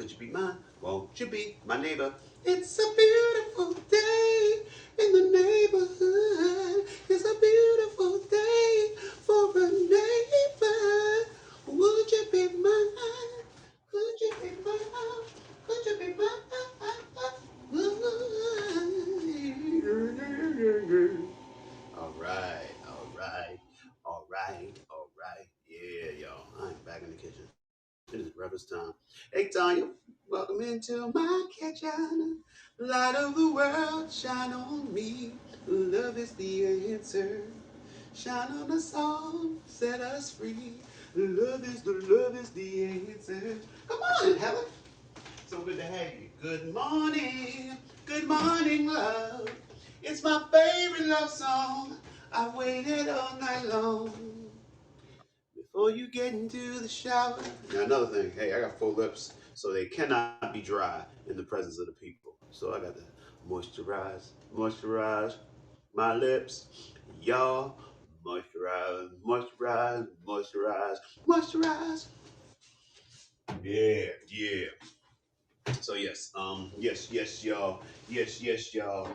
Could you be mine? Won't you be my neighbor? It's a beautiful day in the neighborhood. It's a beautiful day for a neighbor. Would you be mine? Could you be mine? Could you be mine? All right, all right, all right, all right. Yeah, y'all. I'm back in the kitchen. It is breakfast time. Hey, Tanya, welcome into my kitchen. Light of the world, shine on me. Love is the answer. Shine on us all, set us free. Love is the answer. Come on, Helen. So good to have you. Good morning, love. It's my favorite love song. I waited all night long. Before you get into the shower. Now another thing, hey, I got full lips, so they cannot be dry in the presence of the people. So I got to moisturize my lips. Y'all, moisturize. Yeah, yeah. So yes, y'all. Yes, y'all.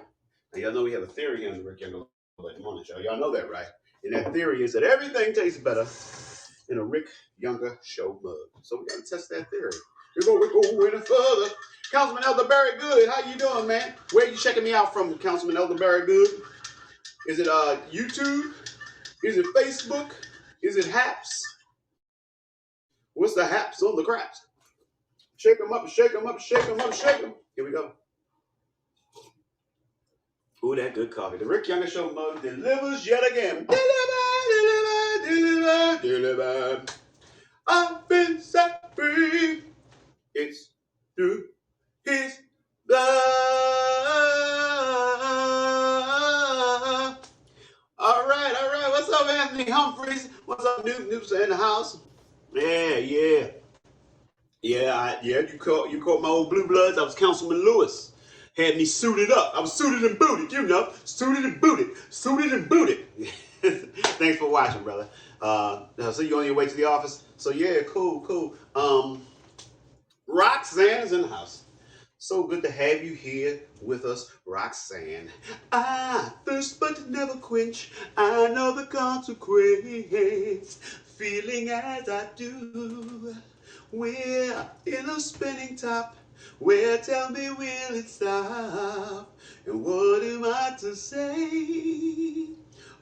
Now y'all know we have a theory here on the Rick Younger Morning Show. Y'all know that, right? And that theory is that everything tastes better in a Rick Younger show mug. So we gotta test that theory. Before we go any further, Councilman Elderberry Good, how you doing, man? Where are you checking me out from, Councilman Elderberry Good? Is it YouTube? Is it Facebook? Is it Haps? What's the Haps on the craps? Shake them up, shake them up, shake them up, shake them. Here we go. Ooh, that good coffee. The Rick Younger Show mug delivers yet again. Deliver. I've been set free. It's through his blood. All right. What's up, Anthony Humphreys? What's up, Noop's in the house? Yeah. You caught my old blue bloods. I was Councilman Lewis. Had me suited up. I was suited and booted, you know. Suited and booted. Thanks for watching, brother. So you on your way to the office? So yeah, cool. Roxanne is in the house. So good to have you here with us, Roxanne. I thirst but never quench. I know the consequence. Feeling as I do. We're in a spinning top. Where tell me will it stop? And what am I to say?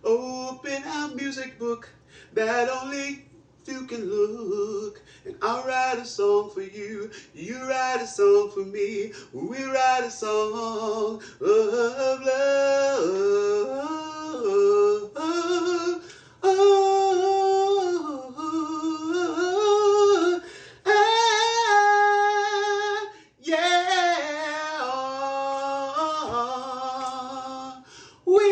Open our music book that only you can look. And I'll write a song for you. You write a song for me. We write a song of love. We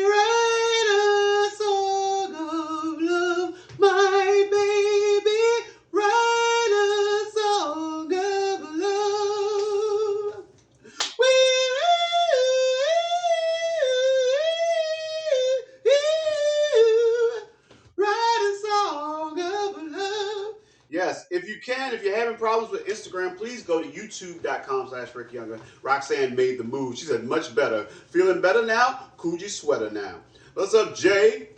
write a song of love, my baby. Write a song of love. We write a song of love. Yes, if you're having problems with Instagram, please go to youtube.com/Rick Younger. Roxanne made the move. She said, much better. Feeling better now? Coogee sweater now. What's up, Jay?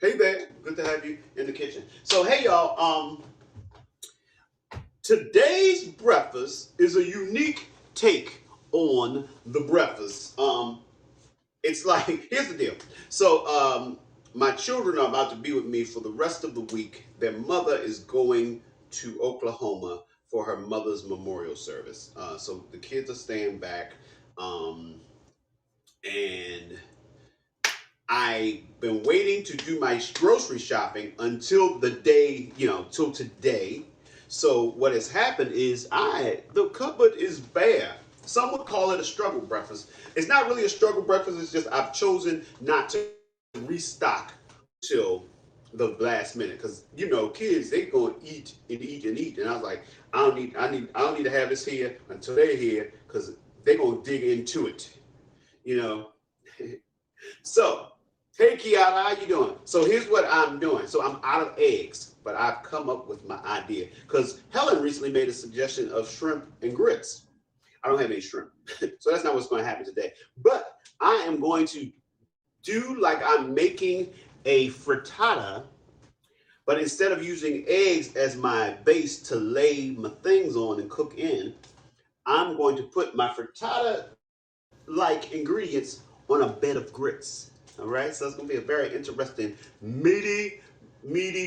Hey there. Good to have you in the kitchen. So, hey, y'all. Today's breakfast is a unique take on the breakfast. It's like, here's the deal. So, my children are about to be with me for the rest of the week. Their mother is going to Oklahoma for her mother's memorial service. So the kids are staying back. And I've been waiting to do my grocery shopping until the day, till today. So what has happened is the cupboard is bare. Some would call it a struggle breakfast. It's not really a struggle breakfast. It's just I've chosen not to restock till the last minute because kids, they go and eat, and I was like, I don't need to have this here until they're here because they're gonna dig into it. So Hey, Kiara, how you doing? So here's what I'm doing. So I'm out of eggs, but I've come up with my idea. Because Helen recently made a suggestion of shrimp and grits. I don't have any shrimp. So that's not what's going to happen today. But I am going to do like I'm making a frittata, but instead of using eggs as my base to lay my things on and cook in, I'm going to put my frittata like ingredients on a bed of grits. All right, so it's gonna be a very interesting, meaty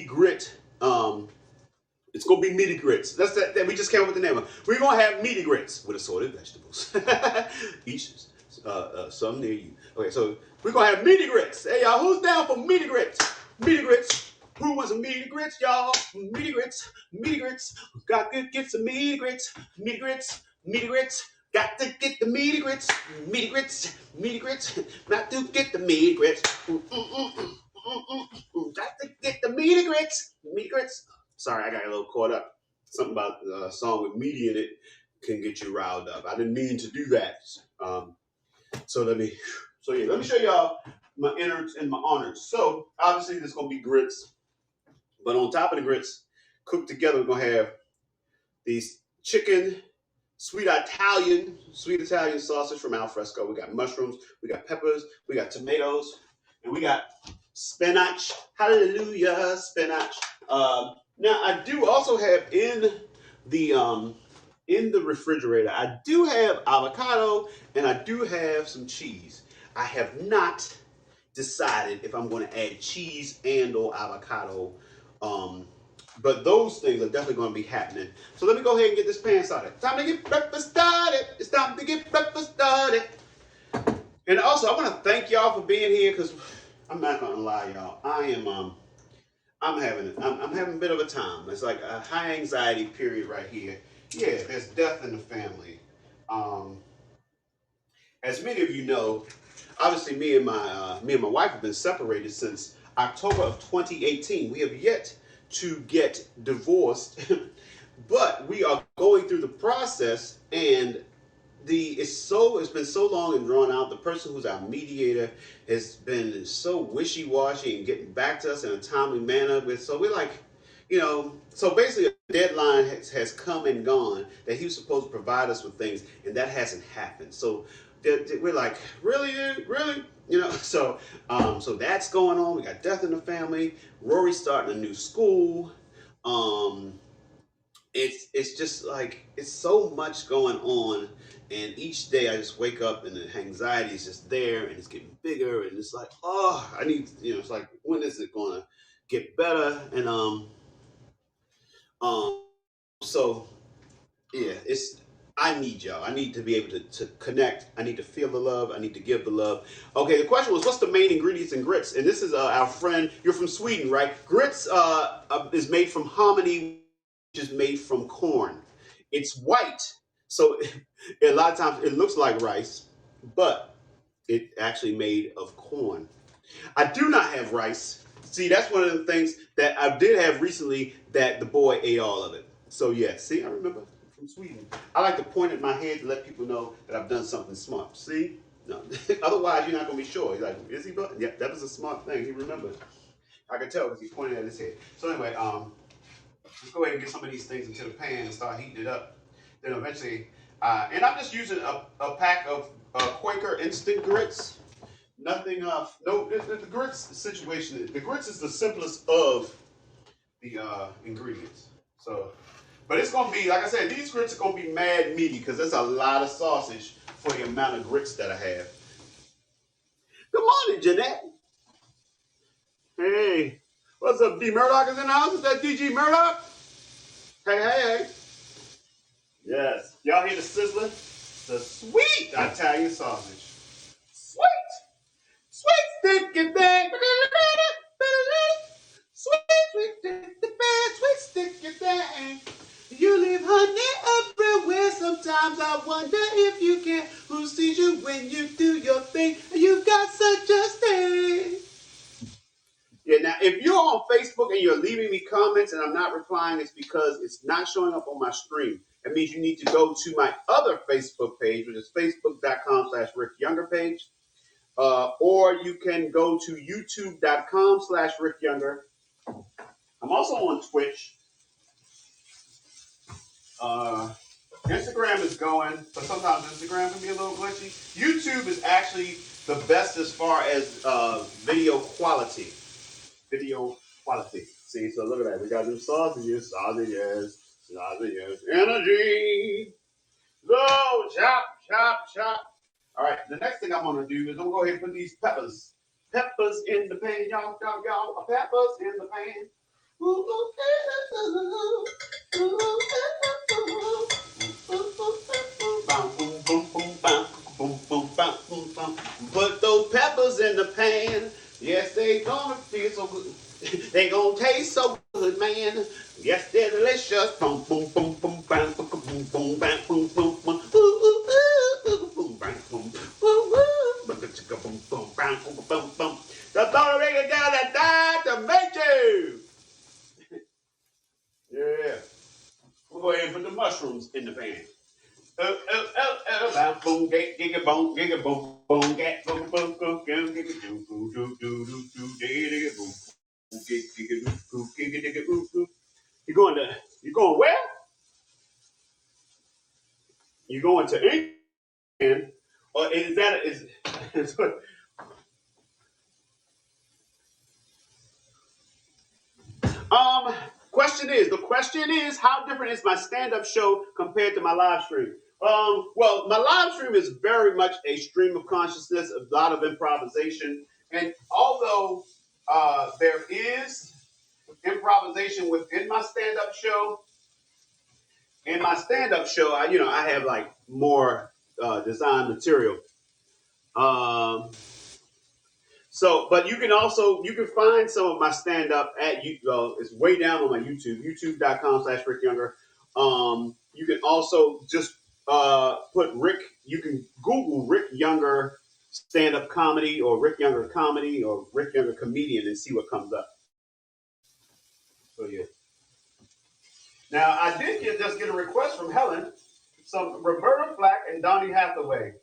grit. It's gonna be meaty grits. That's that we just came up with the name of. We're gonna have meaty grits with assorted vegetables. Each some near you. Okay, so we're gonna have meaty grits. Hey y'all, who's down for meaty grits? Meaty grits. Who wants some meaty grits, y'all? Meaty grits, meaty grits. Got to get some meaty grits, meaty grits, meaty grits. Got to get the meaty grits, meaty grits, meaty grits. Got to get the meaty grits. Got to get the meaty grits, meaty grits. Sorry, I got a little caught up. Something about a song with meaty in it can get you riled up. I didn't mean to do that. Let me show y'all my innards and my honors. So obviously there's gonna be grits, but on top of the grits, cooked together, we're gonna have these chicken sweet Italian sausage from Alfresco. We got mushrooms, we got peppers, we got tomatoes, and we got spinach. Hallelujah, spinach. Now I do also have in the refrigerator, I do have avocado and I do have some cheese. I have not decided if I'm going to add cheese and or avocado. But those things are definitely going to be happening. So let me go ahead and get this pan started. Time to get breakfast started. It's time to get breakfast started. And also, I want to thank y'all for being here because I'm not going to lie, y'all. I'm having a bit of a time. It's like a high anxiety period right here. Yeah, there's death in the family. As many of you know, obviously me and my wife have been separated since October of 2018. We have yet to get divorced, but we are going through the process, and it's been so long and drawn out. The person who's our mediator has been so wishy-washy and getting back to us in a timely manner. So we're like, so basically a deadline has come and gone that he was supposed to provide us with things, and that hasn't happened. So we're like, really? So that's going on. We got death in the family. Rory's starting a new school. It's just like it's so much going on, and each day I just wake up and the anxiety is just there, and it's getting bigger, and it's like, oh, I need, it's like, when is it gonna get better? And so yeah, I need y'all. I need to be able to connect. I need to feel the love. I need to give the love. Okay, the question was, what's the main ingredients in grits? And this is our friend. You're from Sweden, right? Grits is made from hominy, which is made from corn. It's white, so a lot of times it looks like rice, but it's actually made of corn. I do not have rice. See, that's one of the things that I did have recently that the boy ate all of it. So yeah, see, I remember from Sweden. I like to point at my head to let people know that I've done something smart. See? No. Otherwise, you're not going to be sure. He's like, is he? Yeah, that was a smart thing. He remembered. I could tell because he's pointing at his head. So anyway, let's go ahead and get some of these things into the pan and start heating it up. Then eventually, and I'm just using a pack of Quaker instant grits. Nothing, the grits situation, the grits is the simplest of the ingredients. So, but it's going to be, like I said, these grits are going to be mad meaty because there's a lot of sausage for the amount of grits that I have. Good morning, Jeanette. Hey, what's up? D Murdoch is in the house. Is that DG Murdoch? Hey. Yes. Y'all hear the sizzling? The sweet Italian sausage. Sweet sticky thing. Sweet sticky thing. You leave honey everywhere. Sometimes I wonder if you care. Who sees you when you do your thing? You got such a sting. Yeah, now if you're on Facebook and you're leaving me comments and I'm not replying, it's because it's not showing up on my stream. That means you need to go to my other Facebook page, which is facebook.com/Rick Younger page. or you can go to youtube.com/Rick Younger. I'm also on Twitch. Instagram is going, but sometimes Instagram can be a little glitchy. YouTube is actually the best as far as video quality. Video quality. See, so look at that. We got new sausages, energy. Go, chop, chop, chop. All right, the next thing I'm gonna do is I'm gonna go ahead and put these peppers in the pan, y'all, peppers in the pan. Ooh, ooh, ooh, ooh, ooh, put those peppers in the pan. Yes, they gonna feel so good. They gonna taste so good, man. Yes, they're delicious. Boom, boom, boom, boom, bam, boom, boom, boom, bam, boom, boom, boom. Ooh, ooh, ooh, boom, bam, boom, ooh, ooh, boom, boom, bam, boom, boom, boom. The Florida down that died to make you. Yeah. We'll go ahead and put the mushrooms in the pan. Boom, giga boom, boom, get boom, boom, boom, giga do, do, do, do, do, giga boom, giga do, giga. You going to? You going where? You going to England, or is that is? Um, the question is, how different is my stand-up show compared to my live stream? Well, my live stream is very much a stream of consciousness, a lot of improvisation, and although there is improvisation within my stand-up show, I have like more design material. Um, So, but you can find some of my stand up at you. It's way down on my YouTube, youtube.com/Rick Younger. You can also just put Rick. You can Google Rick Younger stand up comedy or Rick Younger comedy or Rick Younger comedian and see what comes up. So yeah. Now I did just get a request from Helen, some Roberta Flack and Donny Hathaway.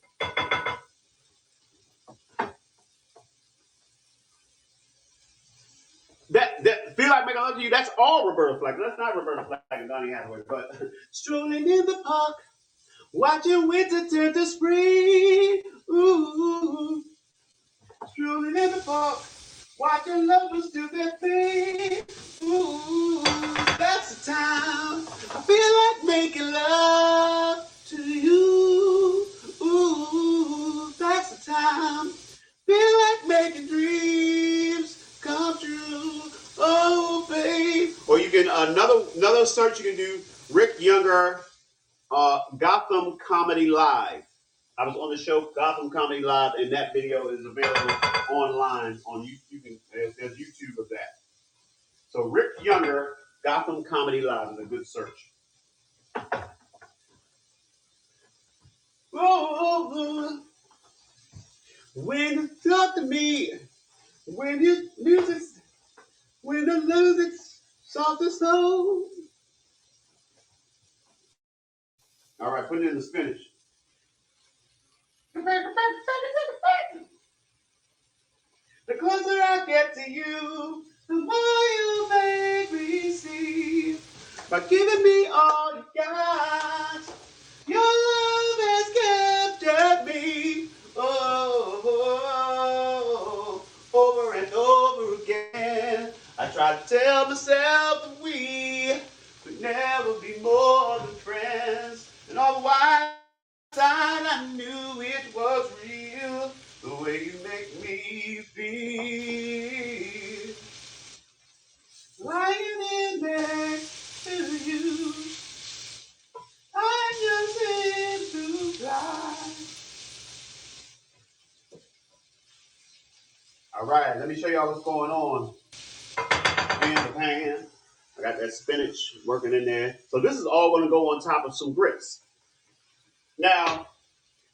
That feel like making love to you. That's all Roberta Flack. That's not Roberta Flack and Donny Hathaway, but strolling in the park, watching winter turn to spring. Ooh, strolling in the park, watching lovers do their thing. Ooh, that's the time I feel like making love to you. Ooh, that's the time. Feel like making dreams come true. Oh, babe. Or you can another search you can do Rick Younger Gotham Comedy Live. I was on the show Gotham Comedy Live, and that video is available online on YouTube. There's YouTube of that. So Rick Younger Gotham Comedy Live is a good search. Oh, when you talk to me, when you music, when the music's soft and slow. All right, put it in the spinach. The closer I get to you, the more you make me see. By giving me all you got, your love has captured me. Oh, over and over again. I try to tell myself that we could never be more than friends. And all the while, I knew it was real. The way you make me feel. Lying in there to you. I just seem to fly. All right, let me show y'all what's going on in the pan. I got that spinach working in there. So this is all going to go on top of some grits. Now,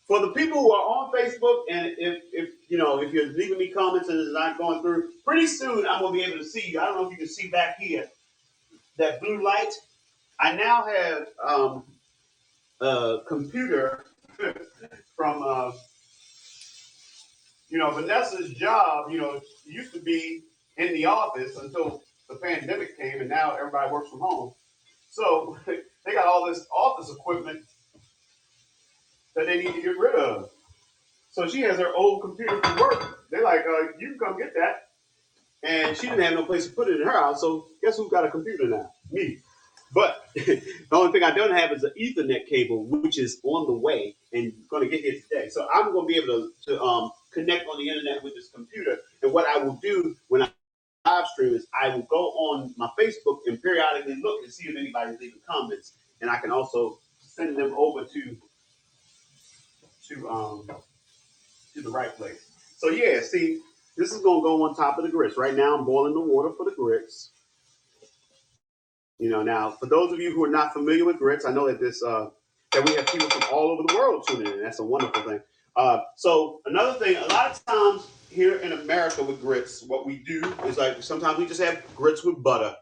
for the people who are on Facebook, and if you're leaving me comments and it's not going through, pretty soon I'm going to be able to see you. I don't know if you can see back here that blue light. I now have a computer from Vanessa's job, used to be in the office until the pandemic came, and now everybody works from home. So they got all this office equipment that they need to get rid of. So she has her old computer from work. They're like, you can come get that. And she didn't have no place to put it in her house. So guess who's got a computer now? Me. But the only thing I don't have is an Ethernet cable, which is on the way and going to get here today. So I'm going to be able to connect on the internet with this computer. And what I will do when I live stream is I will go on my Facebook and periodically look and see if anybody's leaving comments. And I can also send them over to um, to the right place. So yeah, see, this is gonna go on top of the grits. Right now, I'm boiling the water for the grits. Now for those of you who are not familiar with grits, I know that that we have people from all over the world tuning in. That's a wonderful thing. So another thing, a lot of times here in America with grits, what we do is like sometimes we just have grits with butter,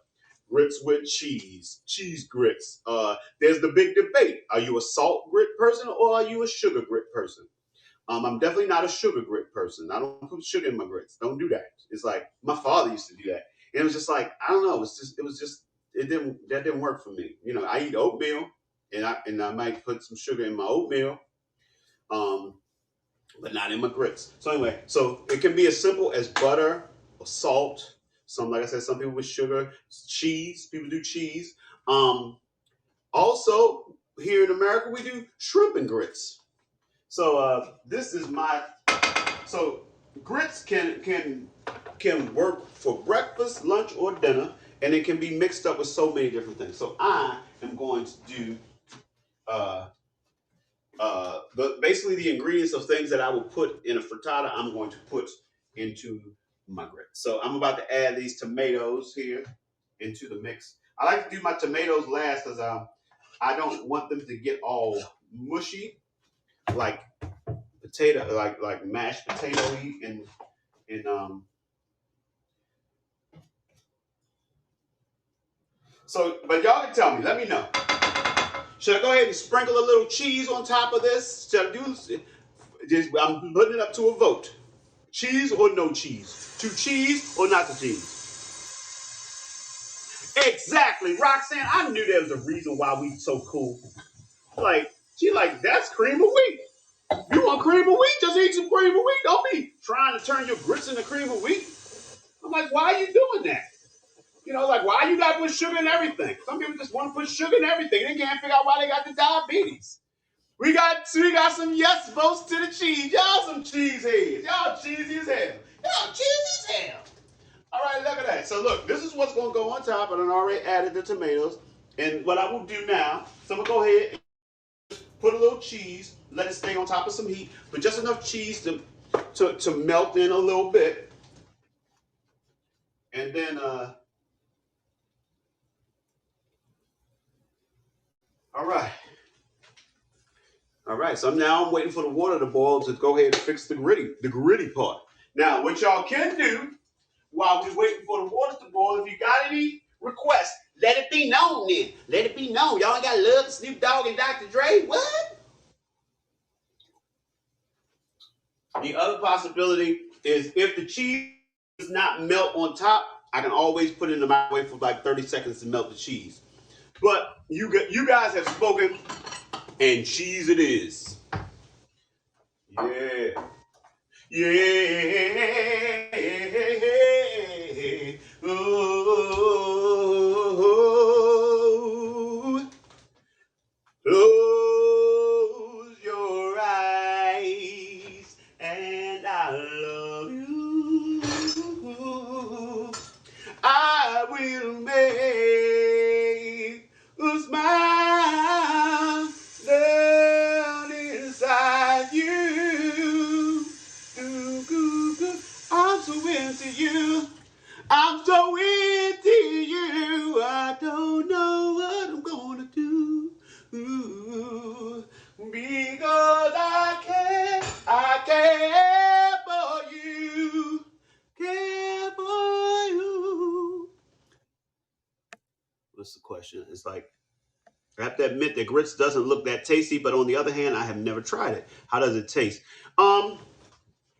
grits with cheese grits. There's the big debate: are you a salt grit person or are you a sugar grit person? I'm definitely not a sugar grit person. I don't put sugar in my grits. Don't do that. It's like my father used to do that. And it was just like, I don't know. That didn't work for me. I eat oatmeal and I might put some sugar in my oatmeal, but not in my grits. So anyway, so it can be as simple as butter or salt. Like I said, some people with sugar, cheese. People do cheese. Also, here in America, we do shrimp and grits. So this is my grits can work for breakfast, lunch, or dinner, and it can be mixed up with so many different things. So I am going to do basically the ingredients of things that I will put in a frittata. I'm going to put into my grits. So I'm about to add these tomatoes here into the mix. I like to do my tomatoes last because I don't want them to get all mushy, like potato, like mashed potato-y and so, but y'all can tell me, let me know. Should I go ahead and sprinkle a little cheese on top of this? Should I do this? I'm putting it up to a vote. Cheese or no cheese? To cheese or not to cheese? Exactly, Roxanne. I knew there was a reason why we so cool. She like, that's cream of wheat. You want cream of wheat? Just eat some cream of wheat. Don't be trying to turn your grits into cream of wheat. I'm like, why are you doing that? Why you got to put sugar in everything? Some people just want to put sugar in everything. They can't figure out why they got the diabetes. We got some yes votes to the cheese. Y'all some cheese heads. Y'all cheesy as hell. Y'all cheesy as hell. All right, look at that. So look, this is what's going to go on top. And I already added the tomatoes. And what I will do now, so I'm going to go ahead and put a little cheese, let it stay on top of some heat, but just enough cheese to melt in a little bit. And then All right, so now I'm waiting for the water to boil to go ahead and fix the gritty part. Now, what y'all can do while we're waiting for the water to boil, if you got any requests, let it be known then. Let it be known. Y'all ain't got love Snoop Dogg and Dr. Dre. What? The other possibility is if the cheese does not melt on top, I can always put it in the microwave for like 30 seconds to melt the cheese. But you guys have spoken, and cheese it is. Yeah. Yeah. Oh, close your eyes and I love you. I will make a smile down inside you. I'm so into you. I'm so into you. I don't know what I'm gonna do. Because I care for you. Care for you. What's the question? It's like, I have to admit that grits doesn't look that tasty, but on the other hand, I have never tried it. How does it taste?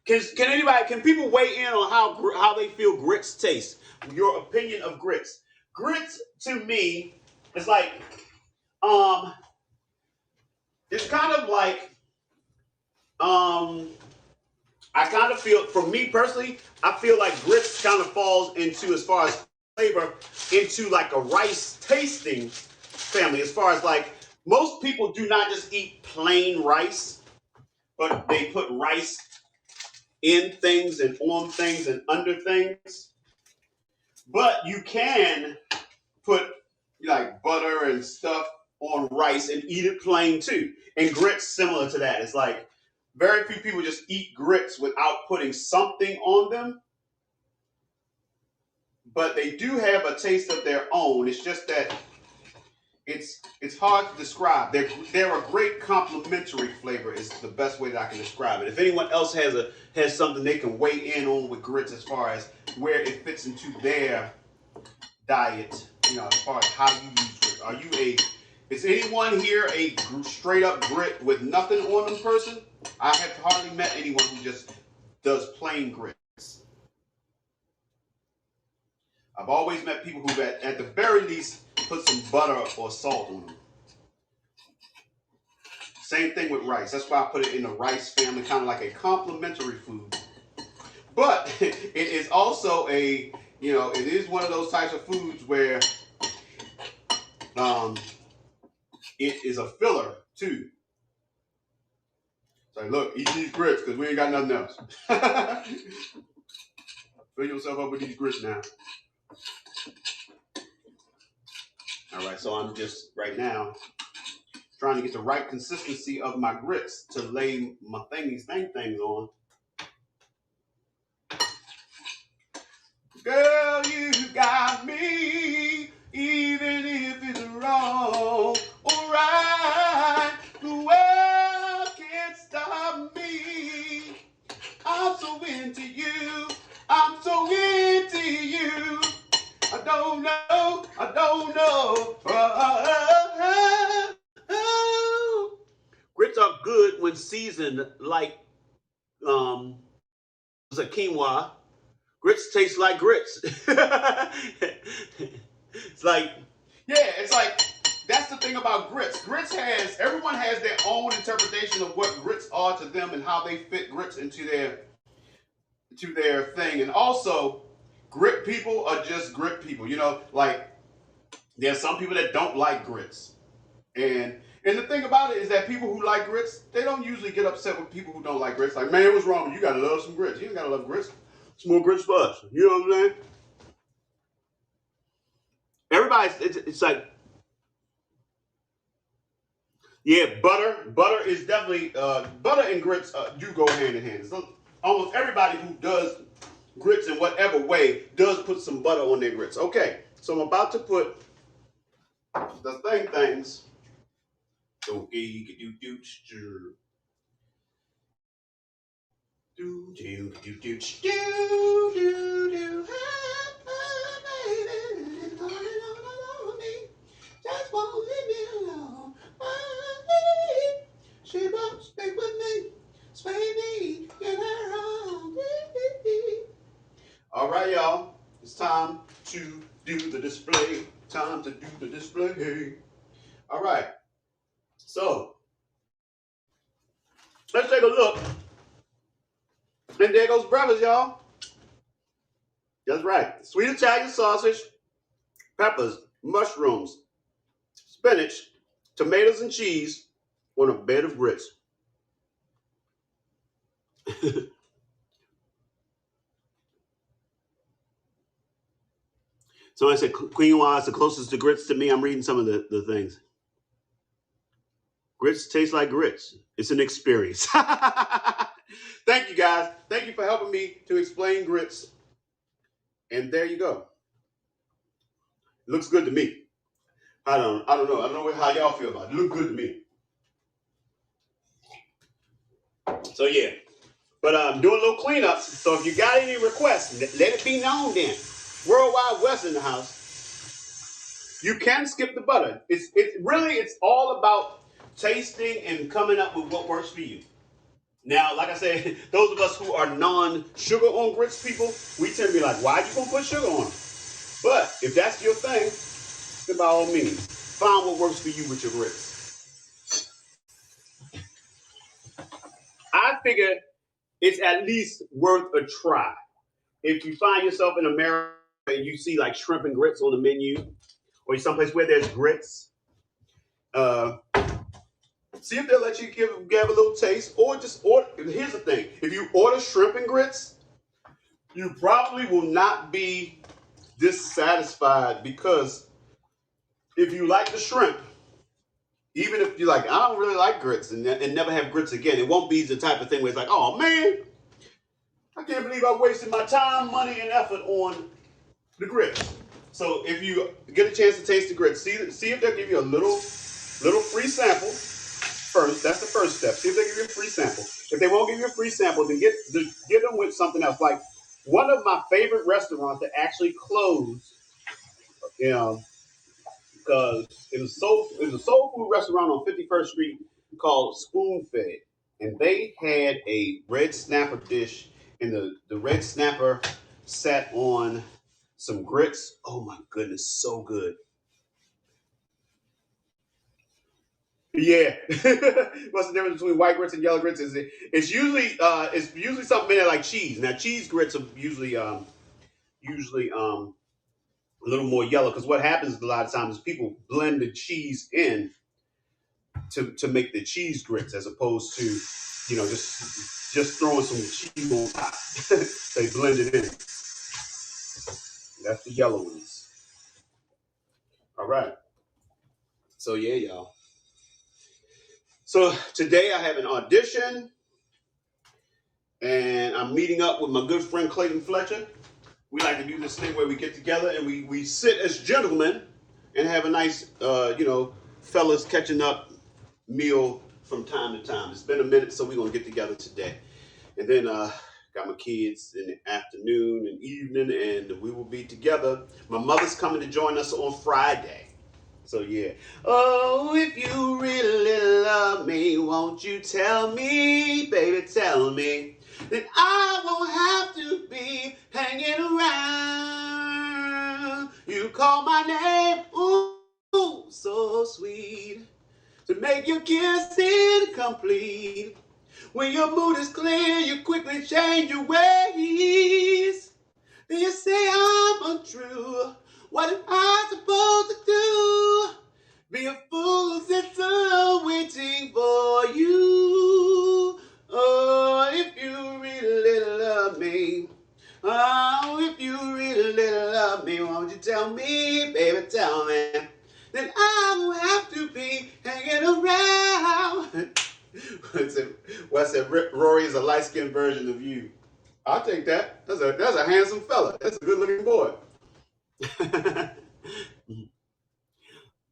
Can people weigh in on how they feel grits taste? Your opinion of grits. Grits to me is like um it's kind of like um I kind of feel, for me personally, I feel like grits kind of falls into, as far as flavor, into like a rice tasting family. As far as like, most people do not just eat plain rice, but they put rice in things and on things and under things. But you can put like butter and stuff on rice and eat it plain too. And grits similar to that. It's like very few people just eat grits without putting something on them, but they do have a taste of their own. It's just that it's hard to describe. They're a great complementary flavor is the best way that I can describe it. If anyone else has something they can weigh in on with grits as far as where it fits into their diet, as far as how you use grits. Is anyone here a straight up grit with nothing on them person? I have hardly met anyone who just does plain grits. I've always met people who, at the very least, put some butter or salt on them. Same thing with rice. That's why I put it in the rice family, kind of like a complementary food. But it is also it is one of those types of foods where it is a filler too. It's like, look, eat these grits because we ain't got nothing else. Fill yourself up with these grits now. All right, so I'm just right now trying to get the right consistency of my grits to lay my things on. Girl, you got me, even if it's wrong or right. The world can't stop me. I'm so into you. I'm so into you. I don't know. Grits are good when seasoned like a quinoa. Grits taste like grits. It's like, it's like, that's the thing about grits. Everyone has their own interpretation of what grits are to them and how they fit grits into their thing. And also, grit people are just grit people. Like, there's some people that don't like grits. And the thing about it is that people who like grits, they don't usually get upset with people who don't like grits. Like, man, what's wrong? You gotta love some grits. You ain't gotta love grits. It's more grits for us. You know what I'm saying? It's like, butter is definitely, butter and grits do go hand in hand. So almost everybody who does grits in whatever way does put some butter on their grits. Okay, so I'm about to put the things. Okay, you can do. Just won't leave me alone. She won't stay with me. Sway me in her arms. All right, y'all. It's time to do the display. Time to do the display. All right. So let's take a look. And there goes breakfast, y'all. That's right. Sweet Italian sausage, peppers, mushrooms, spinach, tomatoes, and cheese on a bed of grits. So I said quinoa is the closest to grits to me. I'm reading some of the things. Grits taste like grits. It's an experience. Thank you, guys. Thank you for helping me to explain grits. And there you go. Looks good to me. I don't know. I don't know how y'all feel about it. It looks good to me. So yeah. But I'm doing a little cleanup. So if you got any requests, let it be known then. Worldwide West in the house. You can skip the butter. It's all about tasting and coming up with what works for you. Now, like I said, those of us who are non-sugar on grits people, we tend to be like, why you gonna put sugar on them? But if that's your thing, then by all means, find what works for you with your grits. I figure it's at least worth a try. If you find yourself in America and you see like shrimp and grits on the menu, or someplace where there's grits, uh, see if they'll let you give a little taste, or just order. Here's the thing: if you order shrimp and grits, you probably will not be dissatisfied because if you like the shrimp, even if you're like, I don't really like grits and never have grits again, it won't be the type of thing where it's like, oh man, I can't believe I wasted my time, money, and effort on the grits. So if you get a chance to taste the grits, see if they'll give you a little free sample first. That's the first step. See if they give you a free sample. If they won't give you a free sample, then get them with something else. Like one of my favorite restaurants that actually closed, you know, because it was a soul food restaurant on 51st Street called Spoon Fed, and they had a red snapper dish, and the red snapper sat on some grits. Oh my goodness, so good. Yeah. What's the difference between white grits and yellow grits? It's usually something made of like cheese. Now cheese grits are usually a little more yellow because what happens a lot of times is people blend the cheese in to make the cheese grits as opposed to just throwing some cheese on top. They blend it in. That's the yellow ones. All right. So yeah, y'all. So today I have an audition, and I'm meeting up with my good friend Clayton Fletcher. We like to do this thing where we get together and we sit as gentlemen and have a nice, fellas catching up meal from time to time. It's been a minute, so we're gonna get together today. And then got my kids in the afternoon and evening, and we will be together. My mother's coming to join us on Friday. So yeah. Oh, if you really love me, won't you tell me, baby, tell me. Then I won't have to be hanging around. You call my name, ooh, so sweet. To make your kiss incomplete. When your mood is clear, you quickly change your ways. Then you say I'm untrue. What am I supposed to do? Be a fool sister waiting for you. Oh, if you really love me. Oh, if you really love me, won't you tell me, baby, tell me. Then I won't have to be hanging around. What's it? Rory is a light-skinned version of you. I'll take that. That's a handsome fella. That's a good-looking boy.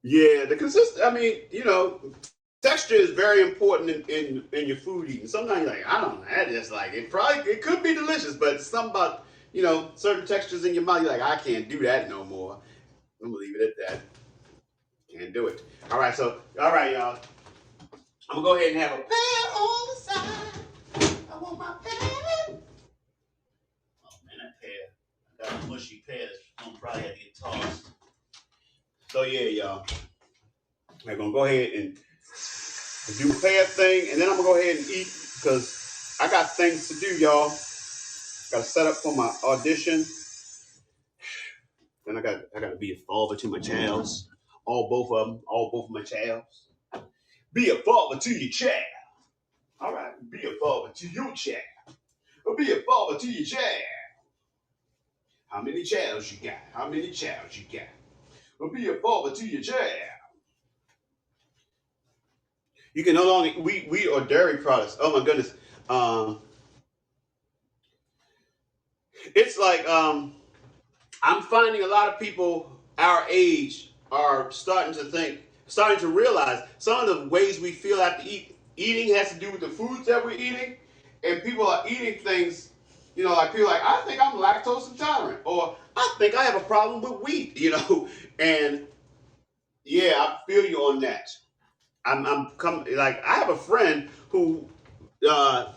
Yeah, the consist. I mean, texture is very important in your food eating. Sometimes you're like, I don't know, I just like it could be delicious, but something about certain textures in your mouth, you're like, I can't do that no more. I'm gonna leave it at that. Can't do it. All right, y'all. I'm gonna go ahead and have a pan on the side. I want my pan. Oh man, that pear. I got a mushy pear that's gonna probably have to get tossed. So yeah, y'all. I'm gonna go ahead and do the pear thing, and then I'm gonna go ahead and eat because I got things to do, y'all. Got to set up for my audition. Then I gotta be a father to my childs. All both of my childs. Be a father to your child. All right, be a father to your child. Or be a father to your child. How many childs you got? How many childs you got? Or be a father to your child. You can no longer wheat or dairy products. Oh my goodness. It's like I'm finding a lot of people our age are starting to realize some of the ways we feel after eating has to do with the foods that we're eating, and people are eating things, like people like I think I'm lactose intolerant, or I think I have a problem with wheat, and yeah, I feel you on that. I'm coming like I have a friend who uh,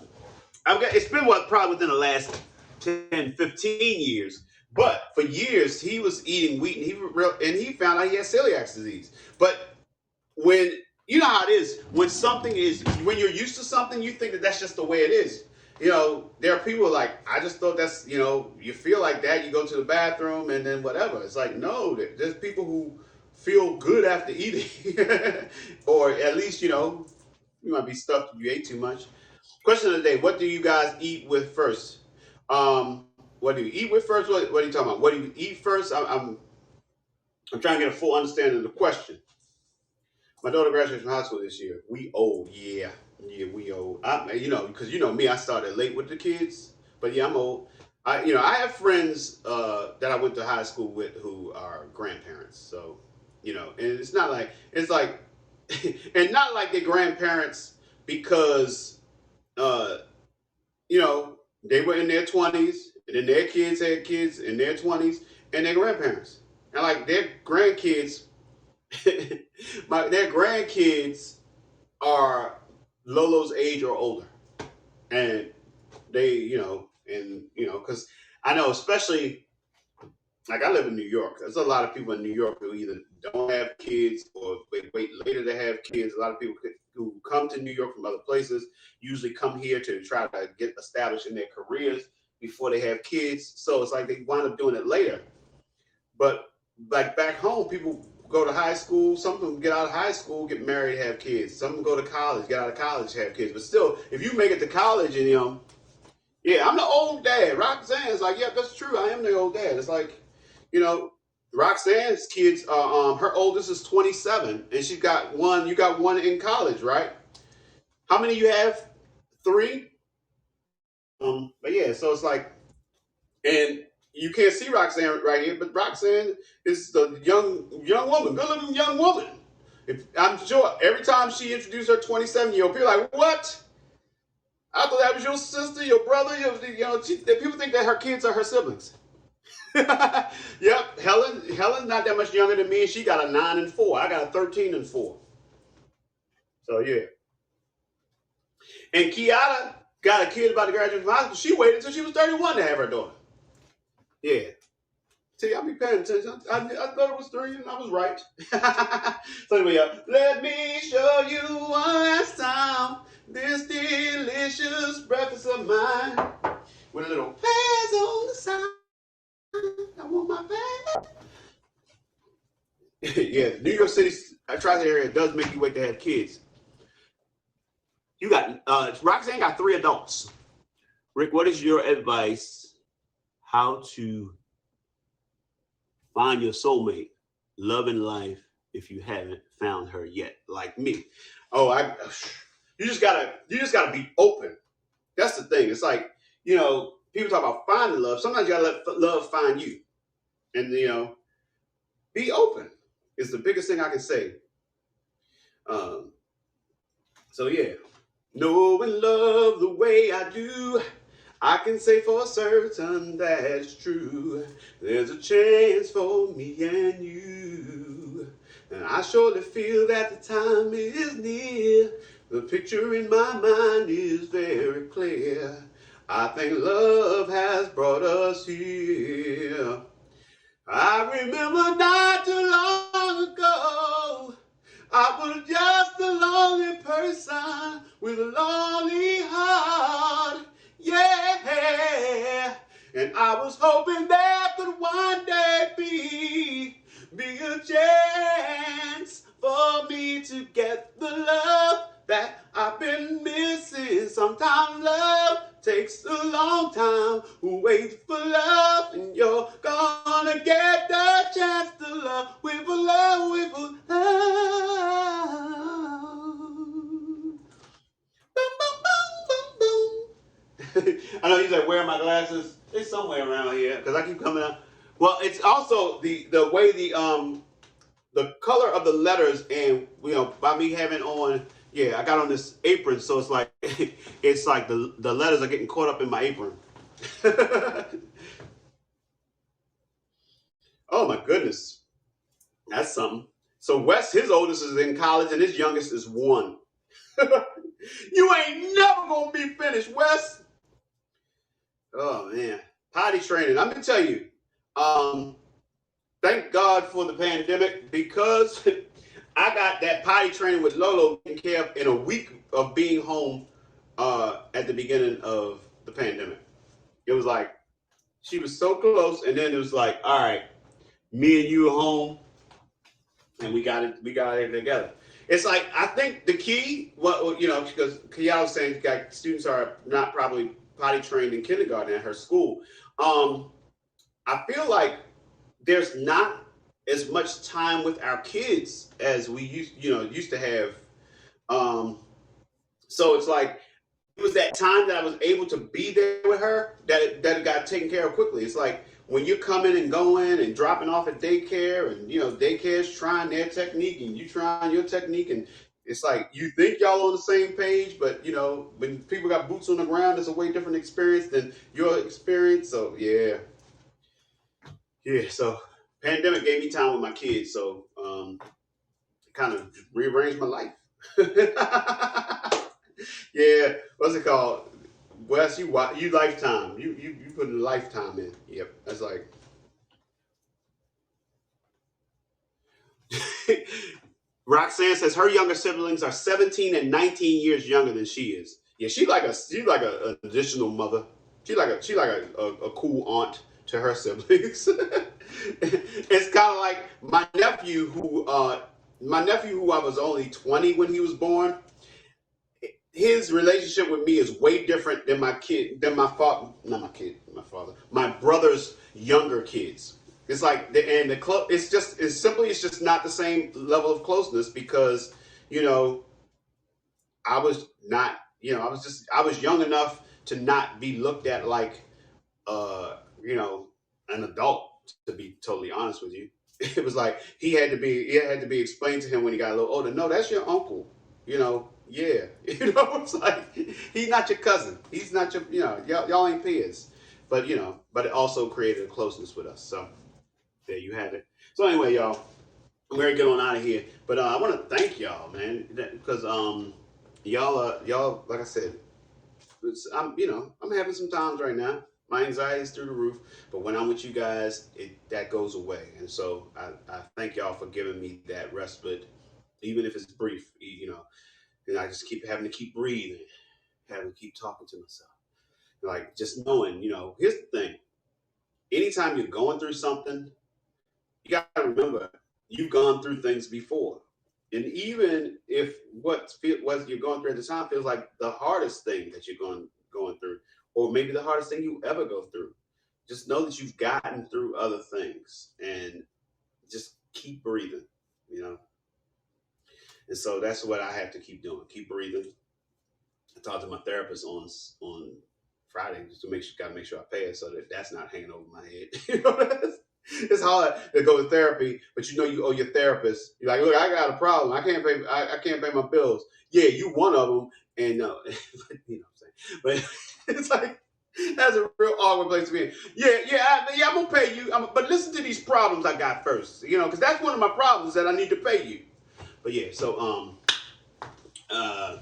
it's been probably within the last 10, 15 years. But for years, he was eating wheat, and he found out he had celiac disease. But when you know how it is, when you're used to something, you think that that's just the way it is. There are people like, I just thought that's, you feel like that, you go to the bathroom and then whatever. It's like, no, there's people who feel good after eating, or at least, you might be stuffed if you ate too much. Question of the day: what do you guys eat with first? What do you eat with first? What are you talking about? What do you eat first? I'm trying to get a full understanding of the question. My daughter graduated from high school this year. We old, yeah, we old. Because me, I started late with the kids, but yeah, I'm old. I have friends that I went to high school with who are grandparents. So, and it's not like and not like they're grandparents because uh, they were in their 20s, and then their kids had kids in their 20s, and their grandparents. And like their grandkids, their grandkids are Lolo's age or older. And because I know, especially like I live in New York. There's a lot of people in New York who either don't have kids or wait later to have kids. A lot of people who come to New York from other places usually come here to try to get established in their careers before they have kids. So it's like they wind up doing it later. But like back home, people go to high school. Some of them get out of high school, get married, have kids. Some of them go to college, get out of college, have kids. But still, if you make it to college and yeah, I'm the old dad. Roxanne's like, yeah, that's true. I am the old dad. It's like, Roxanne's kids are her oldest is 27, and she's got one. You got one in college, right? How many you have? Three. But yeah, so it's like, and you can't see Roxanne right here, but Roxanne is the young woman, good looking young woman. I'm sure every time she introduced her 27-year-old, people are like, what? I thought that was your sister, your brother. People think that her kids are her siblings. Yep, Helen's not that much younger than me, and she got a 9 and 4. I got a 13 and 4. So yeah. And Kiara got a kid about to graduate from high school. She waited until she was 31 to have her daughter. Yeah. See, I'll be paying attention. I thought it was 3 and I was right. So anyway, let me show you one last time this delicious breakfast of mine with a little pears on the side. I want my pears. Yeah, New York City, tri-state area does make you wait to have kids. You got Roxanne got 3 adults. Rick, what is your advice? How to find your soulmate, love in life, if you haven't found her yet, like me. Oh, you just gotta be open. That's the thing. It's like, people talk about finding love. Sometimes you gotta let love find you, and be open. Is the biggest thing I can say. So yeah, know and love the way I do. I can say for certain that's true. There's a chance for me and you. And I surely feel that the time is near. The picture in my mind is very clear. I think love has brought us here. I remember not too long ago, I was just a lonely person with a lonely heart. Yeah, and I was hoping there could one day be a chance for me to get the love that I've been missing. Sometimes love takes a long time. Wait for love, and you're gonna get the chance to love with a love, with a love. I know he's like, where are my glasses? It's somewhere around here because I keep coming out. Well, it's also the way the color of the letters, and by me having on, yeah, I got on this apron, so it's like it's like the letters are getting caught up in my apron. Oh my goodness, that's something. So Wes, his oldest is in college, and his youngest is 1. You ain't never gonna be finished, Wes. Oh man, potty training. I'm gonna tell you. Um, thank God for the pandemic because I got that potty training with Lolo taken care of in a week of being home at the beginning of the pandemic. It was like she was so close, and then it was like, all right, me and you are home, and we got it together. It's like I think the key, what because Kaya was saying like, students are not probably potty trained in kindergarten at her school. Um, I feel like there's not as much time with our kids as we used to have. Um, so it's like it was that time that I was able to be there with her that it got taken care of quickly. It's like when you're coming and going and dropping off at daycare, and daycare's trying their technique and you trying your technique, and it's like you think y'all on the same page, but when people got boots on the ground, it's a way different experience than your experience. So yeah. So pandemic gave me time with my kids, so it kind of rearranged my life. Yeah, what's it called? Wes, you lifetime. You put a lifetime in. Yep, that's like. Roxanne says her younger siblings are 17 and 19 years younger than she is. Yeah, she's like an additional mother. She's like a cool aunt to her siblings. It's kind of like my nephew who I was only 20 when he was born. His relationship with me is way different than my father, not my kid, my father, my brother's younger kids. It's like it's just not the same level of closeness because you know I was not I was young enough to not be looked at like uh you know an adult, to be totally honest with you. It was like it had to be explained to him when he got a little older. No, that's your uncle. Yeah. It's like he's not your cousin. He's not your y'all ain't peers. But it also created a closeness with us. So there you have it. So anyway, y'all, I'm ready to get on out of here. But I want to thank y'all, man, because y'all like I said, I'm having some times right now. My anxiety is through the roof, but when I'm with you guys, that goes away. And so I thank y'all for giving me that respite, even if it's brief. And I just keep having to keep breathing, having to keep talking to myself, like just knowing. Here's the thing: anytime you're going through something, you got to remember you've gone through things before. And even if what you're going through at the time feels like the hardest thing that you're going through, or maybe the hardest thing you ever go through, just know that you've gotten through other things, and just keep breathing. You know, and so that's what I have to keep doing. Keep breathing. I talked to my therapist on Friday just to gotta make sure I pay it so that that's not hanging over my head. It's hard to go to therapy, but you owe your therapist. You're like, look, I got a problem. I can't pay my bills. Yeah, you one of them, and no, what I'm saying. But it's like that's a real awkward place to be in. I'm gonna pay you. But listen to these problems I got first, because that's one of my problems that I need to pay you. But yeah, uh,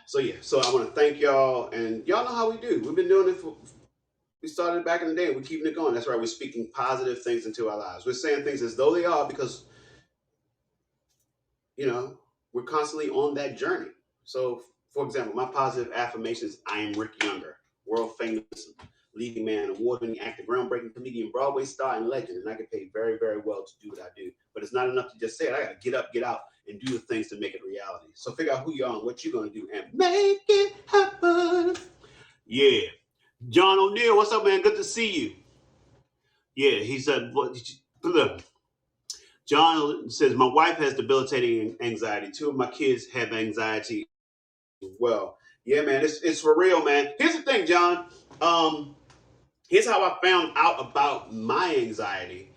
so I want to thank y'all, and y'all know how we do. We've been doing it we started back in the day. We're keeping it going. That's right. We're speaking positive things into our lives. We're saying things as though they are because, we're constantly on that journey. So, for example, my positive affirmations: I am Rick Younger, world famous leading man, award-winning actor, groundbreaking comedian, Broadway star, and legend. And I get paid very, very well to do what I do. But it's not enough to just say it. I got to get up, get out, and do the things to make it reality. So figure out who you are and what you're going to do and make it happen. Yeah. John O'Neill, what's up, man? Good to see you. Yeah, he said, John says, my wife has debilitating anxiety. Two of my kids have anxiety as well. Yeah, man, it's for real, man. Here's the thing, John. Here's how I found out about my anxiety.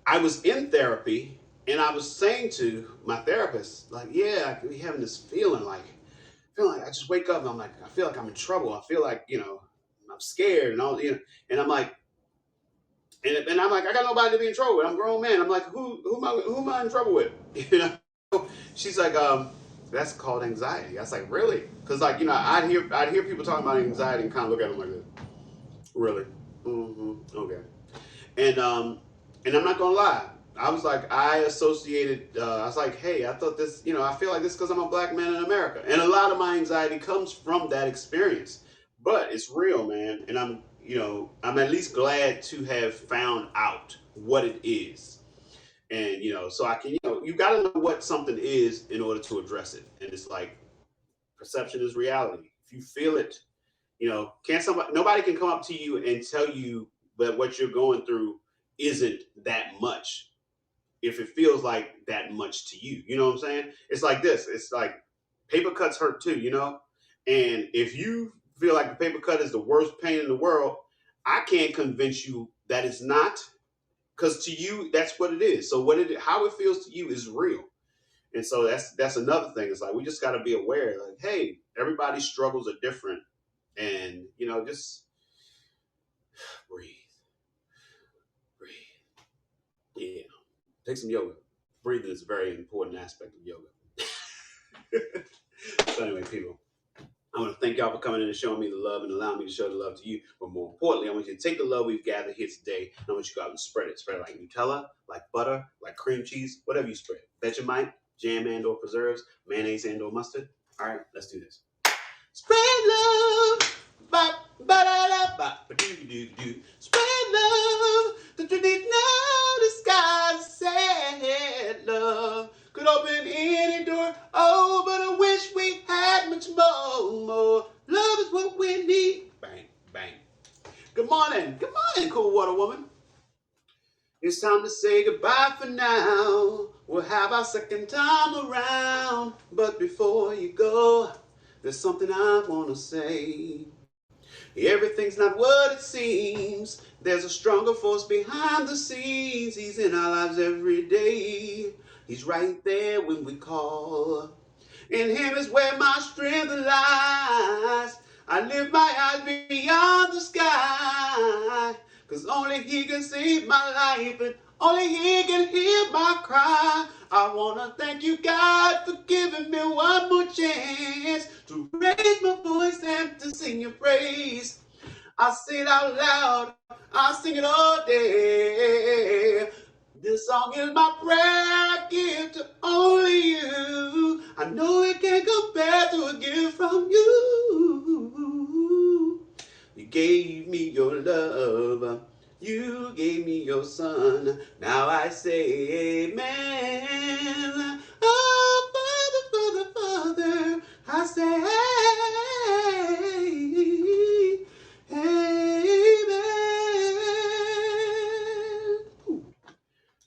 I was in therapy, and I was saying to my therapist, like, yeah, I be having this feeling like I just wake up and I'm like, I feel like I'm in trouble. I feel like, I'm scared and all, and I'm like, and I'm like, I got nobody to be in trouble with. I'm a grown man. I'm like, who am I in trouble with? She's like, That's called anxiety. I was like, really? Because like, you know, I'd hear people talking about anxiety and kind of look at them like this. Really? Okay. And and I'm not gonna lie. I was like, I associated. I was like, hey, I thought this. You know, I feel like this because I'm a black man in America, and a lot of my anxiety comes from that experience. But it's real, man, and I'm at least glad to have found out what it is, and so I can, you got to know what something is in order to address it, and it's like perception is reality. If you feel it, can't somebody? Nobody can come up to you and tell you that what you're going through isn't that much if it feels like that much to you. You know what I'm saying? It's like this. It's like paper cuts hurt too, And if you feel like the paper cut is the worst pain in the world, I can't convince you that it's not, because to you that's what it is. So how it feels to you is real. And so that's another thing. It's like we just got to be aware, like, hey, everybody's struggles are different, and just breathe, breathe. Yeah, take some yoga. Breathing is a very important aspect of yoga. So anyway, people, I want to thank y'all for coming in and showing me the love and allowing me to show the love to you. But more importantly, I want you to take the love we've gathered here today, and I want you to go out and spread it. Spread it like Nutella, like butter, like cream cheese, whatever you spread. Vegemite, jam and or preserves, mayonnaise and or mustard. All right, let's do this. Spread love, ba ba da da ba ba do do do. Spread love, that you didn't know the skies said love could open any door. Oh, but I wish we had much more. Love is what we need. Bang, bang. Good morning, cool water woman. It's time to say goodbye for now. We'll have our second time around. But before you go, there's something I want to say. Everything's not what it seems. There's a stronger force behind the scenes. He's in our lives every day. He's right there when we call. In him is where my strength lies. I lift my eyes beyond the sky. Cause only he can save my life, and only he can hear my cry. I wanna thank you, God, for giving me one more chance to raise my voice and to sing your praise. I sing it out loud, I sing it all day. This song is my prayer, I give to only you. I know it can't compare to a gift from you. You gave me your love, you gave me your son. Now I say amen. Oh, Father, Father, Father, I say amen.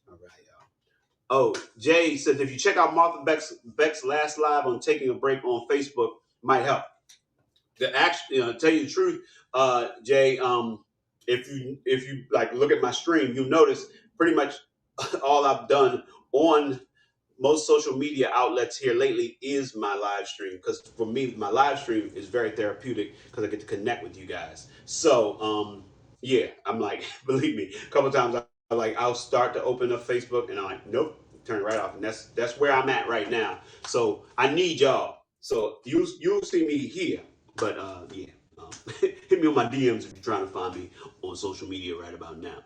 All right, y'all. Oh, Jay says if you check out Martha Beck's last live on Taking a Break on Facebook, might help. Tell you the truth, Jay, if you like look at my stream, you'll notice pretty much all I've done on most social media outlets here lately is my live stream, because for me my live stream is very therapeutic because I get to connect with you guys. So yeah, I'm like, believe me, a couple times I'll start to open up Facebook and I'm like, nope, turn it right off, and that's where I'm at right now. So I need y'all. So you'll see me here, but yeah, hit me on my DMs if you're trying to find me on social media right about now.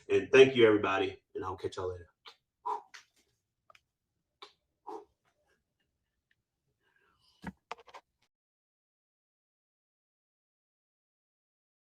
And thank you, everybody, and I'll catch y'all later.